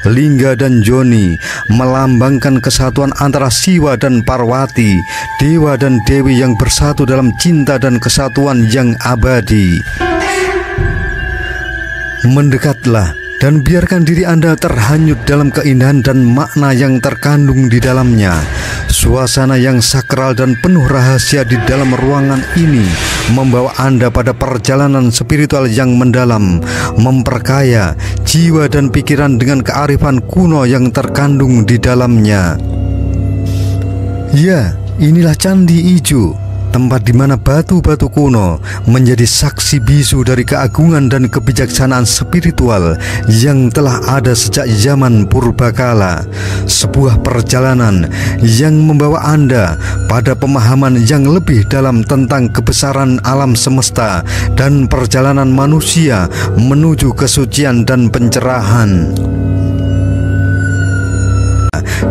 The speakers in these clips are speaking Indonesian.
Lingga dan Joni melambangkan kesatuan antara Siwa dan Parwati, dewa dan dewi yang bersatu dalam cinta dan kesatuan yang abadi. Mendekatlah dan biarkan diri Anda terhanyut dalam keindahan dan makna yang terkandung di dalamnya. Suasana yang sakral dan penuh rahasia di dalam ruangan ini membawa Anda pada perjalanan spiritual yang mendalam, memperkaya jiwa dan pikiran dengan kearifan kuno yang terkandung di dalamnya. Ya, inilah Candi Ijo, tempat di mana batu-batu kuno menjadi saksi bisu dari keagungan dan kebijaksanaan spiritual yang telah ada sejak zaman purbakala. Sebuah perjalanan yang membawa Anda pada pemahaman yang lebih dalam tentang kebesaran alam semesta dan perjalanan manusia menuju kesucian dan pencerahan.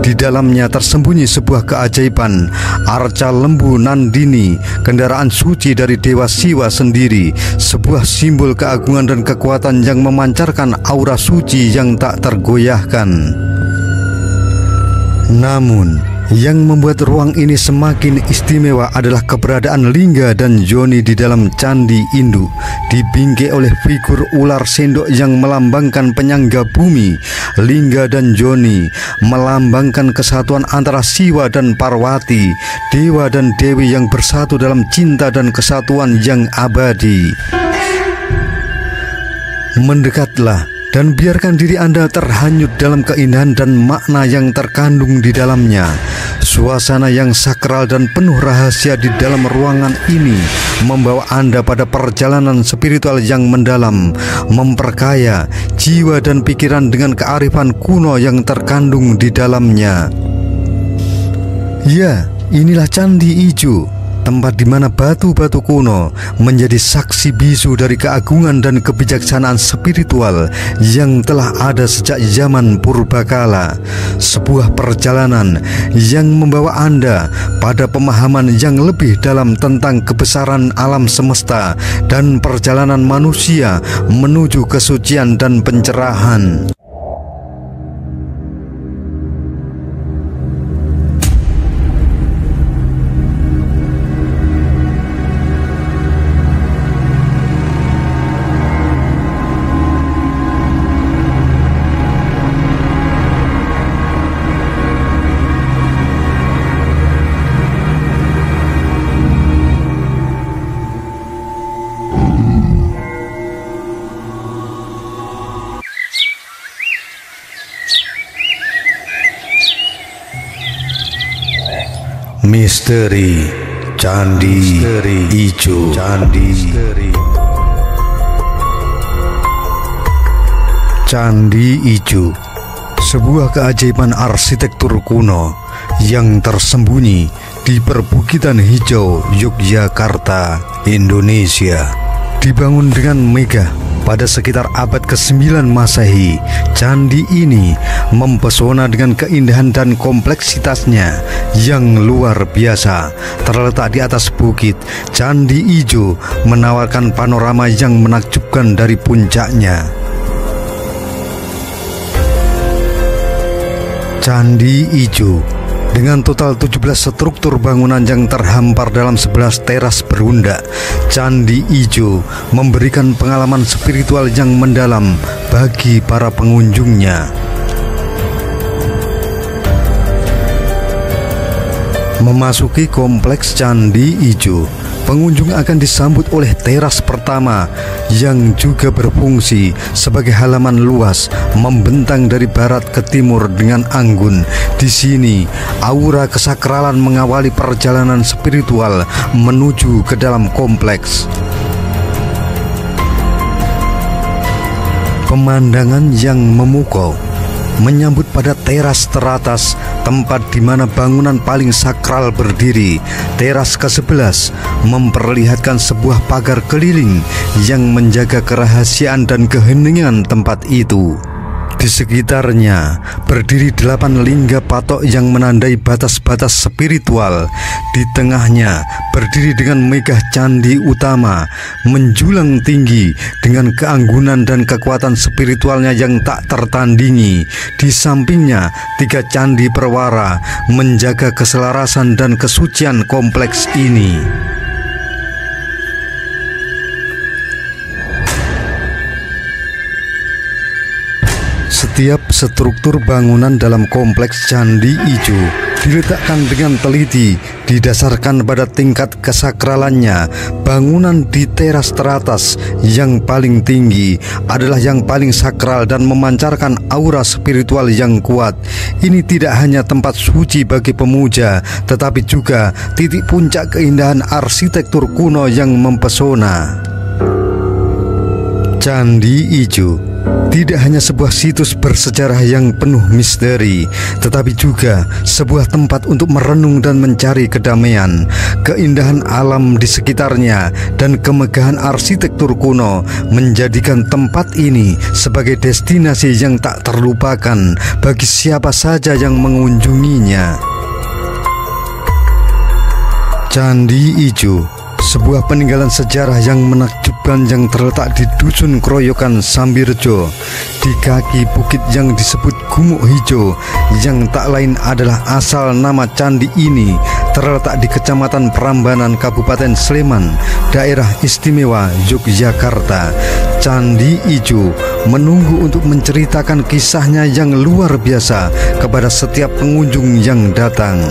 Di dalamnya tersembunyi sebuah keajaiban, arca lembu Nandini, kendaraan suci dari Dewa Siwa sendiri, sebuah simbol keagungan dan kekuatan yang memancarkan aura suci yang tak tergoyahkan. Namun, yang membuat ruang ini semakin istimewa adalah keberadaan Lingga dan Joni di dalam Candi Induk, dibingkai oleh figur ular sendok yang melambangkan penyangga bumi. Lingga dan Joni melambangkan kesatuan antara Siwa dan Parwati, dewa dan dewi yang bersatu dalam cinta dan kesatuan yang abadi. Mendekatlah dan biarkan diri Anda terhanyut dalam keindahan dan makna yang terkandung di dalamnya. Suasana yang sakral dan penuh rahasia di dalam ruangan ini membawa Anda pada perjalanan spiritual yang mendalam, memperkaya jiwa dan pikiran dengan kearifan kuno yang terkandung di dalamnya. Ya, inilah Candi Ijo, tempat di mana batu-batu kuno menjadi saksi bisu dari keagungan dan kebijaksanaan spiritual yang telah ada sejak zaman purbakala. Sebuah perjalanan yang membawa Anda pada pemahaman yang lebih dalam tentang kebesaran alam semesta dan perjalanan manusia menuju kesucian dan pencerahan. Misteri Candi Ijo. Candi Ijo, sebuah keajaiban arsitektur kuno yang tersembunyi di perbukitan hijau Yogyakarta, Indonesia. Dibangun dengan megah pada sekitar abad ke-9 Masehi, candi ini mempesona dengan keindahan dan kompleksitasnya yang luar biasa. Terletak di atas bukit, Candi Ijo menawarkan panorama yang menakjubkan dari puncaknya. Candi Ijo dengan total 17 struktur bangunan yang terhampar dalam 11 teras berundak, Candi Ijo memberikan pengalaman spiritual yang mendalam bagi para pengunjungnya. Memasuki kompleks Candi Ijo, pengunjung akan disambut oleh teras pertama yang juga berfungsi sebagai halaman luas membentang dari barat ke timur dengan anggun. Di sini, aura kesakralan mengawali perjalanan spiritual menuju ke dalam kompleks. Pemandangan yang memukau menyambut pada teras teratas, tempat di mana bangunan paling sakral berdiri. Teras ke-11 memperlihatkan sebuah pagar keliling yang menjaga kerahasiaan dan keheningan tempat itu. Di sekitarnya berdiri 8 lingga patok yang menandai batas-batas spiritual. Di tengahnya berdiri dengan megah candi utama, menjulang tinggi dengan keanggunan dan kekuatan spiritualnya yang tak tertandingi. Di sampingnya 3 candi perwara menjaga keselarasan dan kesucian kompleks ini. Setiap struktur bangunan dalam kompleks Candi Ijo diletakkan dengan teliti, didasarkan pada tingkat kesakralannya. Bangunan di teras teratas yang paling tinggi adalah yang paling sakral dan memancarkan aura spiritual yang kuat. Ini tidak hanya tempat suci bagi pemuja, tetapi juga titik puncak keindahan arsitektur kuno yang mempesona. Candi Ijo tidak hanya sebuah situs bersejarah yang penuh misteri, tetapi juga sebuah tempat untuk merenung dan mencari kedamaian. Keindahan alam di sekitarnya dan kemegahan arsitektur kuno menjadikan tempat ini sebagai destinasi yang tak terlupakan bagi siapa saja yang mengunjunginya. Candi Ijo, sebuah peninggalan sejarah yang menakjubkan yang terletak di Dusun Kroyokan Sambirjo, di kaki bukit yang disebut Gumuk Hijau, yang tak lain adalah asal nama candi ini. Terletak di Kecamatan Prambanan, Kabupaten Sleman, Daerah Istimewa Yogyakarta. Candi Ijo menunggu untuk menceritakan kisahnya yang luar biasa kepada setiap pengunjung yang datang.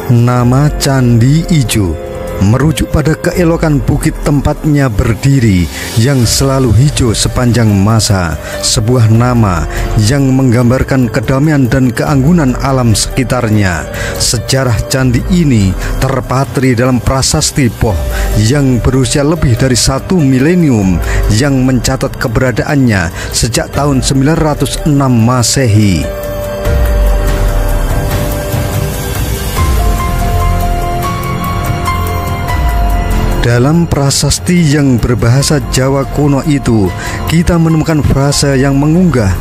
Nama Candi Ijo merujuk pada keelokan bukit tempatnya berdiri yang selalu hijau sepanjang masa, sebuah nama yang menggambarkan kedamaian dan keanggunan alam sekitarnya. Sejarah candi ini terpatri dalam prasasti Poh yang berusia lebih dari 1 milenium, yang mencatat keberadaannya sejak tahun 906 Masehi. Dalam prasasti yang berbahasa Jawa kuno itu, kita menemukan frase yang mengunggah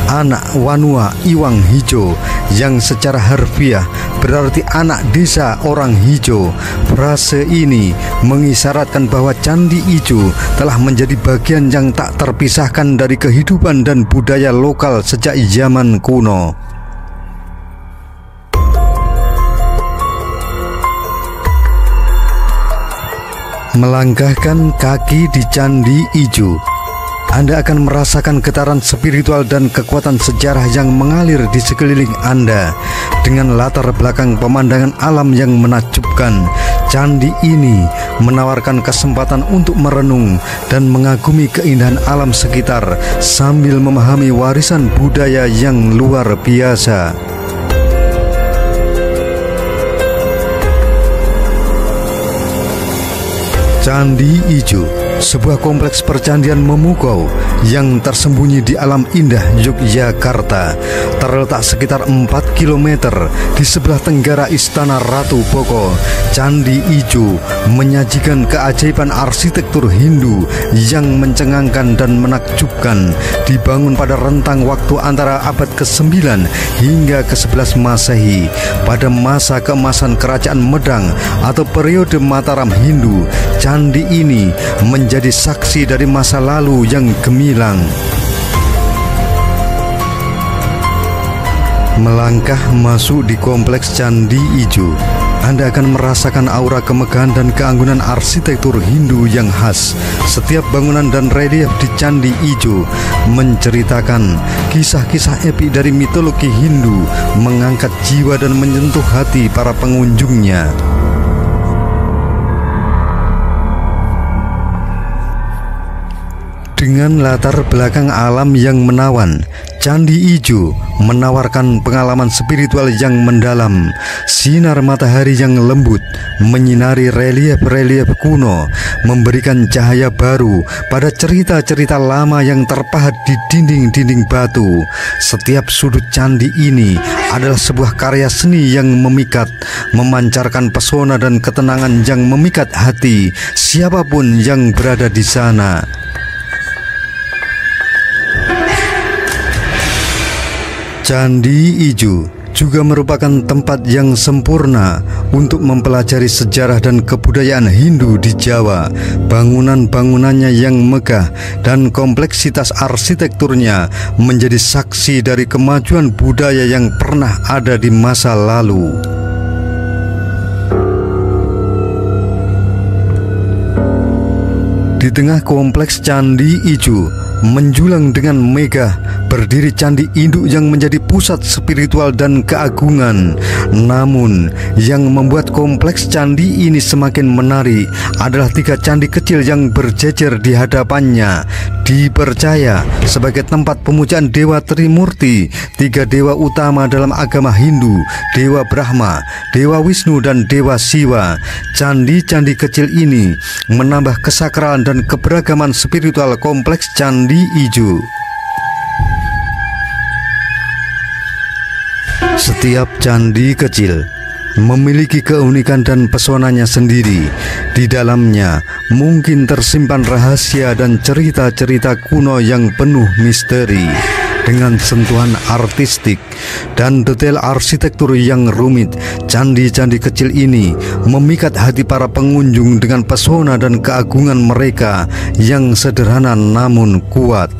anak wanua iwang hijau, yang secara harfiah berarti anak desa orang hijau. Frase ini mengisyaratkan bahwa Candi Ijo telah menjadi bagian yang tak terpisahkan dari kehidupan dan budaya lokal sejak zaman kuno. Melangkahkan kaki di Candi Ijo, Anda akan merasakan getaran spiritual dan kekuatan sejarah yang mengalir di sekeliling Anda. Dengan latar belakang pemandangan alam yang menakjubkan, candi ini menawarkan kesempatan untuk merenung dan mengagumi keindahan alam sekitar sambil memahami warisan budaya yang luar biasa. Candi Ijo, sebuah kompleks percandian memukau yang tersembunyi di alam indah Yogyakarta, terletak sekitar 4 km di sebelah tenggara Istana Ratu Boko. Candi Ijo menyajikan keajaiban arsitektur Hindu yang mencengangkan dan menakjubkan, dibangun pada rentang waktu antara abad ke-9 hingga ke-11 Masehi. Pada masa keemasan Kerajaan Medang atau periode Mataram Hindu, candi ini menjadi saksi dari masa lalu yang gemilang. Melangkah masuk di kompleks Candi Ijo, Anda akan merasakan aura kemegahan dan keanggunan arsitektur Hindu yang khas. Setiap bangunan dan relief di Candi Ijo menceritakan kisah-kisah epik dari mitologi Hindu, mengangkat jiwa dan menyentuh hati para pengunjungnya. Dengan latar belakang alam yang menawan, Candi Ijo menawarkan pengalaman spiritual yang mendalam. Sinar matahari yang lembut menyinari relief-relief kuno, memberikan cahaya baru pada cerita-cerita lama yang terpahat di dinding-dinding batu. Setiap sudut candi ini adalah sebuah karya seni yang memikat, memancarkan pesona dan ketenangan yang memikat hati siapapun yang berada di sana. Candi Ijo juga merupakan tempat yang sempurna untuk mempelajari sejarah dan kebudayaan Hindu di Jawa. Bangunan-bangunannya yang megah dan kompleksitas arsitekturnya menjadi saksi dari kemajuan budaya yang pernah ada di masa lalu. Di tengah kompleks Candi Ijo, menjulang dengan megah berdiri candi induk yang menjadi pusat spiritual dan keagungan. Namun yang membuat kompleks candi ini semakin menarik adalah 3 candi kecil yang berjejer di hadapannya. Dipercaya sebagai tempat pemujaan Dewa Trimurti, 3 dewa utama dalam agama Hindu, Dewa Brahma, Dewa Wisnu, dan Dewa Siwa. Candi-candi kecil ini menambah kesakralan dan keberagaman spiritual kompleks Candi Ijo. Setiap candi kecil memiliki keunikan dan pesonanya sendiri. Di dalamnya mungkin tersimpan rahasia dan cerita-cerita kuno yang penuh misteri. Dengan sentuhan artistik dan detail arsitektur yang rumit, candi-candi kecil ini memikat hati para pengunjung dengan pesona dan keagungan mereka yang sederhana namun kuat.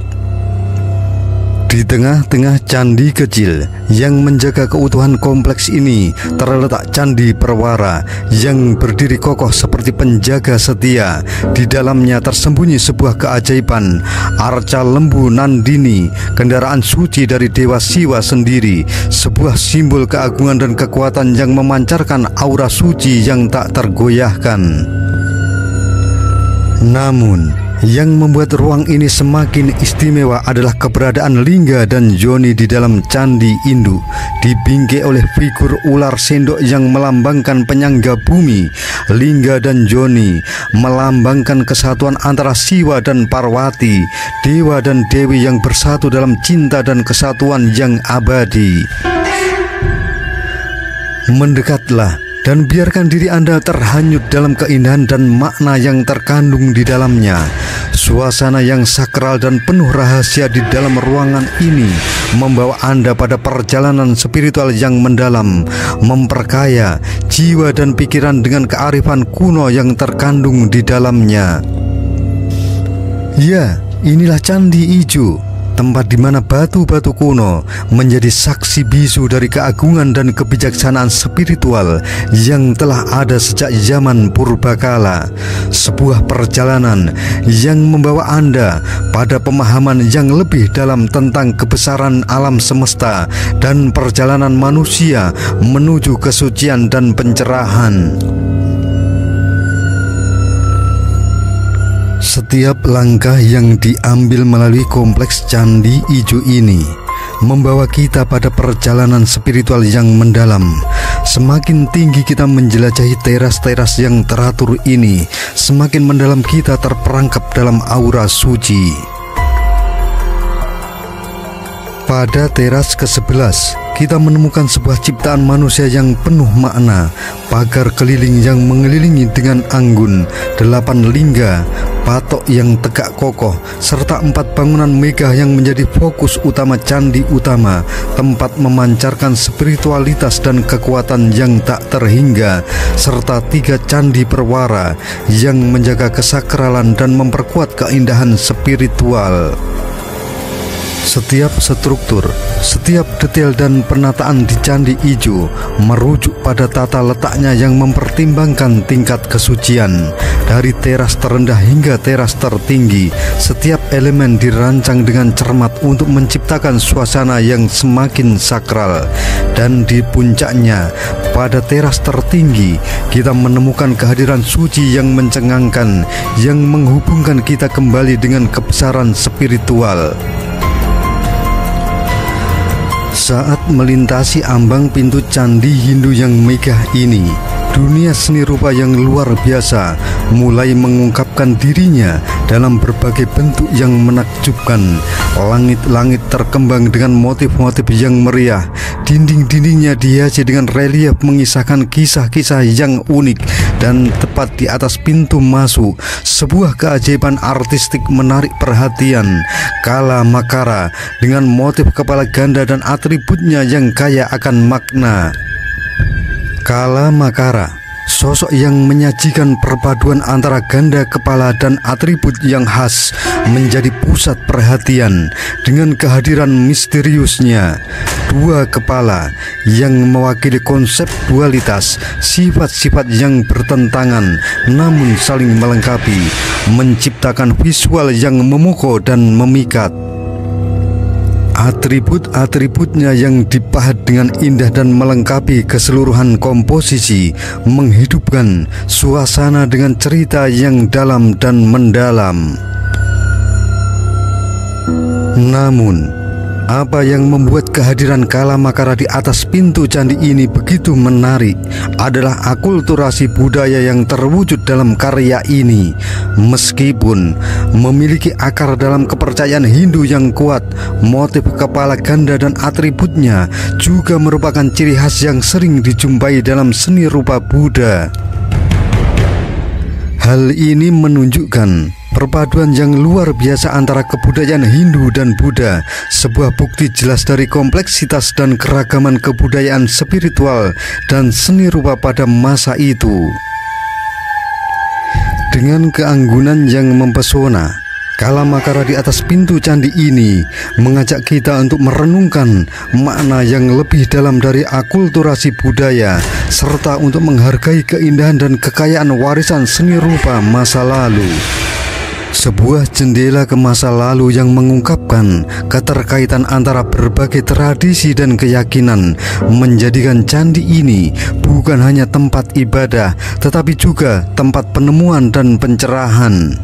Di tengah-tengah candi kecil yang menjaga keutuhan kompleks ini terletak Candi Perwara yang berdiri kokoh seperti penjaga setia. Di dalamnya tersembunyi sebuah keajaiban, arca lembu Nandini, kendaraan suci dari Dewa Siwa sendiri, sebuah simbol keagungan dan kekuatan yang memancarkan aura suci yang tak tergoyahkan. Namun yang membuat ruang ini semakin istimewa adalah keberadaan lingga dan yoni di dalam candi induk, dibingkai oleh figur ular sendok yang melambangkan penyangga bumi. Lingga dan yoni melambangkan kesatuan antara Siwa dan Parwati, dewa dan dewi yang bersatu dalam cinta dan kesatuan yang abadi. Mendekatlah dan biarkan diri Anda terhanyut dalam keindahan dan makna yang terkandung di dalamnya. Suasana yang sakral dan penuh rahasia di dalam ruangan ini membawa Anda pada perjalanan spiritual yang mendalam, memperkaya jiwa dan pikiran dengan kearifan kuno yang terkandung di dalamnya. Ya, inilah Candi Ijo, tempat di mana batu-batu kuno menjadi saksi bisu dari keagungan dan kebijaksanaan spiritual yang telah ada sejak zaman purbakala. Sebuah perjalanan yang membawa Anda pada pemahaman yang lebih dalam tentang kebesaran alam semesta dan perjalanan manusia menuju kesucian dan pencerahan. Setiap langkah yang diambil melalui kompleks Candi Ijo ini membawa kita pada perjalanan spiritual yang mendalam. Semakin tinggi kita menjelajahi teras-teras yang teratur ini, semakin mendalam kita terperangkap dalam aura suci. Pada teras ke-11, kita menemukan sebuah ciptaan manusia yang penuh makna. Pagar keliling yang mengelilingi dengan anggun, 8 lingga, patok yang tegak kokoh, serta 4 bangunan megah yang menjadi fokus utama candi utama, tempat memancarkan spiritualitas dan kekuatan yang tak terhingga, serta 3 candi perwara yang menjaga kesakralan dan memperkuat keindahan spiritual. Setiap struktur, setiap detail dan penataan di Candi Ijo merujuk pada tata letaknya yang mempertimbangkan tingkat kesucian. Dari teras terendah hingga teras tertinggi, setiap elemen dirancang dengan cermat untuk menciptakan suasana yang semakin sakral. Dan di puncaknya, pada teras tertinggi, kita menemukan kehadiran suci yang mencengangkan, yang menghubungkan kita kembali dengan kebesaran spiritual. Saat melintasi ambang pintu candi Hindu yang megah ini, dunia seni rupa yang luar biasa mulai mengungkapkan dirinya dalam berbagai bentuk yang menakjubkan. Langit-langit terkembang dengan motif-motif yang meriah. Dinding-dindingnya dihiasi dengan relief mengisahkan kisah-kisah yang unik. Dan tepat di atas pintu masuk, sebuah keajaiban artistik menarik perhatian. Kala Makara dengan motif kepala ganda dan atributnya yang kaya akan makna. Kala Makara, sosok yang menyajikan perpaduan antara ganda kepala dan atribut yang khas, menjadi pusat perhatian dengan kehadiran misteriusnya. Dua kepala yang mewakili konsep dualitas, sifat-sifat yang bertentangan namun saling melengkapi, menciptakan visual yang memukau dan memikat. Atribut-atributnya yang dipahat dengan indah dan melengkapi keseluruhan komposisi, menghidupkan suasana dengan cerita yang dalam dan mendalam. Namun, apa yang membuat kehadiran Kala Makara di atas pintu candi ini begitu menarik adalah akulturasi budaya yang terwujud dalam karya ini. Meskipun memiliki akar dalam kepercayaan Hindu yang kuat, motif kepala ganda dan atributnya juga merupakan ciri khas yang sering dijumpai dalam seni rupa Buddha. Hal ini menunjukkan perpaduan yang luar biasa antara kebudayaan Hindu dan Buddha, sebuah bukti jelas dari kompleksitas dan keragaman kebudayaan spiritual dan seni rupa pada masa itu. Dengan keanggunan yang mempesona, Kala Makara di atas pintu candi ini mengajak kita untuk merenungkan makna yang lebih dalam dari akulturasi budaya, serta untuk menghargai keindahan dan kekayaan warisan seni rupa masa lalu. Sebuah jendela ke masa lalu yang mengungkapkan keterkaitan antara berbagai tradisi dan keyakinan, menjadikan candi ini bukan hanya tempat ibadah, tetapi juga tempat penemuan dan pencerahan.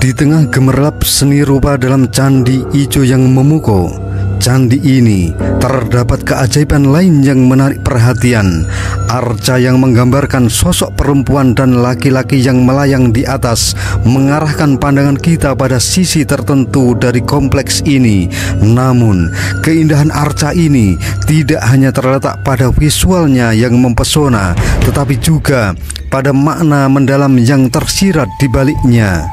Di tengah gemerlap seni rupa dalam candi ijo yang memukau, candi ini terdapat keajaiban lain yang menarik perhatian. Arca yang menggambarkan sosok perempuan dan laki-laki yang melayang di atas mengarahkan pandangan kita pada sisi tertentu dari kompleks ini. Namun, keindahan arca ini tidak hanya terletak pada visualnya yang mempesona, tetapi juga pada makna mendalam yang tersirat di baliknya.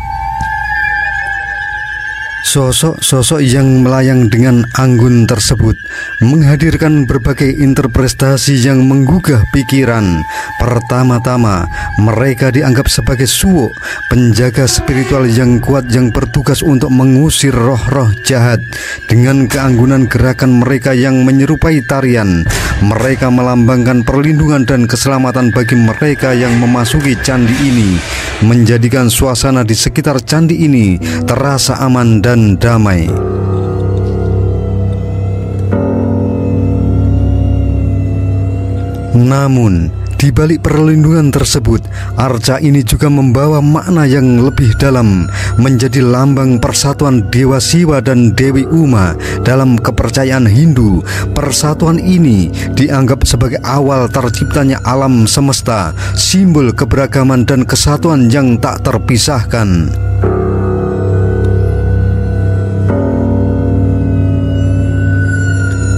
Sosok-sosok yang melayang dengan anggun tersebut menghadirkan berbagai interpretasi yang menggugah pikiran. Pertama-tama, mereka dianggap sebagai suwo, penjaga spiritual yang kuat yang bertugas untuk mengusir roh-roh jahat. Dengan keanggunan gerakan mereka yang menyerupai tarian, mereka melambangkan perlindungan dan keselamatan bagi mereka yang memasuki candi ini, menjadikan suasana di sekitar candi ini terasa aman dan damai. Namun, di balik perlindungan tersebut, arca ini juga membawa makna yang lebih dalam, menjadi lambang persatuan Dewa Siwa dan Dewi Uma. Dalam kepercayaan Hindu, persatuan ini dianggap sebagai awal terciptanya alam semesta, simbol keberagaman dan kesatuan yang tak terpisahkan.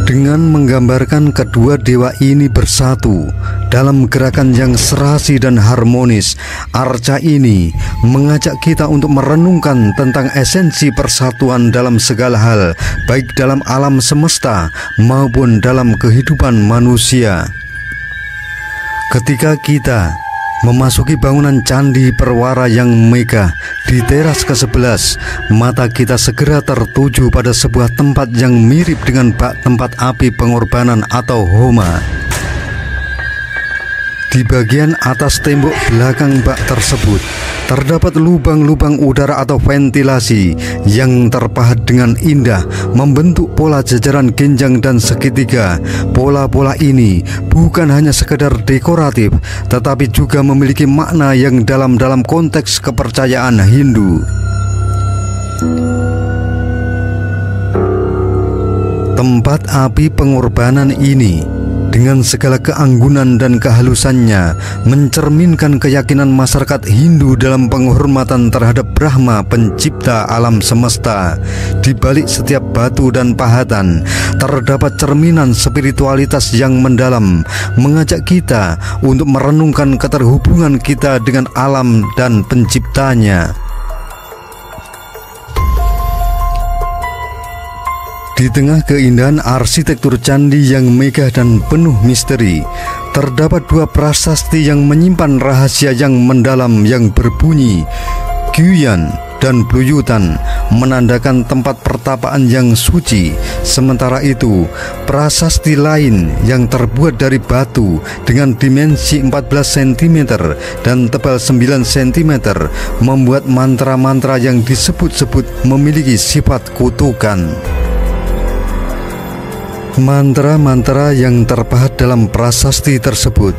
Dengan menggambarkan kedua dewa ini bersatu dalam gerakan yang serasi dan harmonis, arca ini mengajak kita untuk merenungkan tentang esensi persatuan dalam segala hal, baik dalam alam semesta maupun dalam kehidupan manusia. Ketika kita memasuki bangunan candi perwara yang megah di teras ke-11, mata kita segera tertuju pada sebuah tempat yang mirip dengan bak tempat api pengorbanan atau homa. Di bagian atas tembok belakang bak tersebut terdapat lubang-lubang udara atau ventilasi yang terpahat dengan indah, membentuk pola jajaran genjang dan segitiga. Pola-pola ini bukan hanya sekedar dekoratif, tetapi juga memiliki makna yang dalam konteks kepercayaan Hindu. Tempat api pengorbanan ini dengan segala keanggunan dan kehalusannya, mencerminkan keyakinan masyarakat Hindu dalam penghormatan terhadap Brahma, pencipta alam semesta. Di balik setiap batu dan pahatan terdapat cerminan spiritualitas yang mendalam, mengajak kita untuk merenungkan keterhubungan kita dengan alam dan penciptanya. Di tengah keindahan arsitektur candi yang megah dan penuh misteri, terdapat dua prasasti yang menyimpan rahasia yang mendalam yang berbunyi Gyuyan dan Bluyutan, menandakan tempat pertapaan yang suci. Sementara itu, prasasti lain yang terbuat dari batu dengan dimensi 14 cm dan tebal 9 cm membuat mantra-mantra yang disebut-sebut memiliki sifat kutukan. Mantra-mantra yang terpahat dalam prasasti tersebut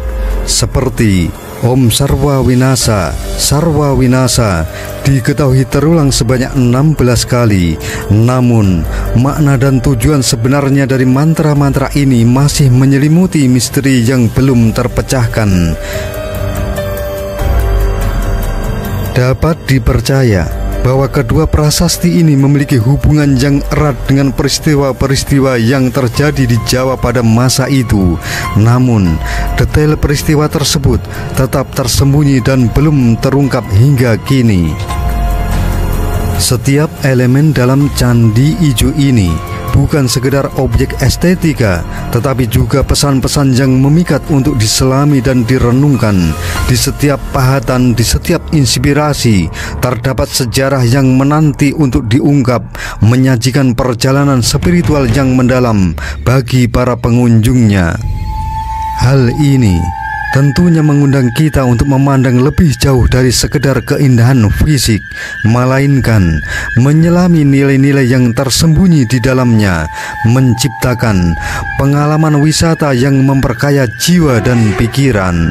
seperti Om Sarwa Winasa, Sarwa Winasa diketahui terulang sebanyak 16 kali. Namun, makna dan tujuan sebenarnya dari mantra-mantra ini masih menyelimuti misteri yang belum terpecahkan. Dapat dipercaya bahwa kedua prasasti ini memiliki hubungan yang erat dengan peristiwa-peristiwa yang terjadi di Jawa pada masa itu. Namun, detail peristiwa tersebut tetap tersembunyi dan belum terungkap hingga kini. Setiap elemen dalam Candi Ijo ini bukan sekedar objek estetika, tetapi juga pesan-pesan yang memikat untuk diselami dan direnungkan. Di setiap pahatan, di setiap inspirasi, terdapat sejarah yang menanti untuk diungkap, menyajikan perjalanan spiritual yang mendalam bagi para pengunjungnya. Hal ini tentunya mengundang kita untuk memandang lebih jauh dari sekedar keindahan fisik, melainkan menyelami nilai-nilai yang tersembunyi di dalamnya, menciptakan pengalaman wisata yang memperkaya jiwa dan pikiran.